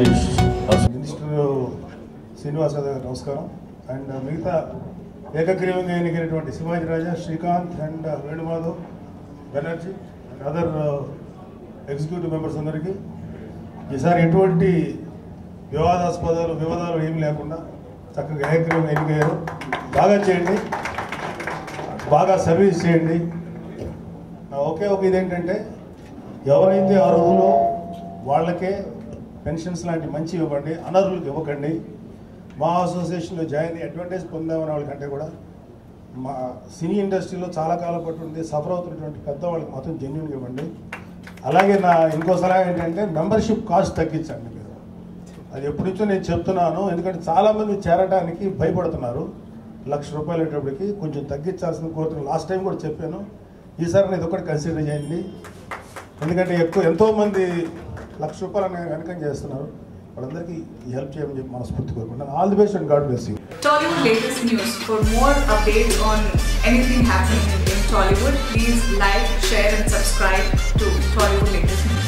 Rajesh minister Srinivas గారు నమస్కారం. And మిగతా ఏకగ్రీవంగా ఎన్నికైనటువంటి Shivaji Raja, Srikanth and Venumadhav Banerjee and other executive members అందరికీ ఈసారి ఎటువంటి వివాదాలు ఏమి లేకుండా చక్కగా ఏకగ్రీవంగా ఎన్నికయ్యారు. బాగా చేయండి, బాగా సర్వీస్ చేయండి. నా ఒకే ఒక ఇదేంటంటే ఎవరైతే అర్హులో వాళ్ళకే పెన్షన్స్ లాంటి మంచి ఇవ్వండి, అనర్హులకు ఇవ్వకండి. మా అసోసియేషన్లో జాయిన్ అయ్యి అడ్వాంటేజ్ పొందామనే వాళ్ళకంటే కూడా మా సినీ ఇండస్ట్రీలో చాలా కాలం పట్టుండి సఫర్ అవుతున్నటువంటి పెద్దవాళ్ళకి మాత్రం జెన్యున్గా ఇవ్వండి. అలాగే నా ఇంకో సలహా ఏంటంటే మెంబర్షిప్ కాస్ట్ తగ్గించండి మీరు. అది ఎప్పటి నుంచో నేను చెప్తున్నాను, ఎందుకంటే చాలామంది చేరడానికి భయపడుతున్నారు. ₹1,00,000 అయ్యేటప్పటికి కొంచెం తగ్గించాల్సిన కోరుతున్నాను. లాస్ట్ టైం కూడా చెప్పాను, ఈసారి నేను ఒకటి కన్సిడర్ చేయండి. ఎందుకంటే ఎంతోమంది ₹1,00,000 అనే వెనకం చేస్తున్నారు. వాళ్ళందరికీ హెల్ప్ చేయమని చెప్పి మనస్ఫూర్తి కోరుకుంటున్నాను. All the best and God bless you. Tollywood latest news. For more updates on anything happening in Tollywood, please like, share and subscribe to Tollywood latest news.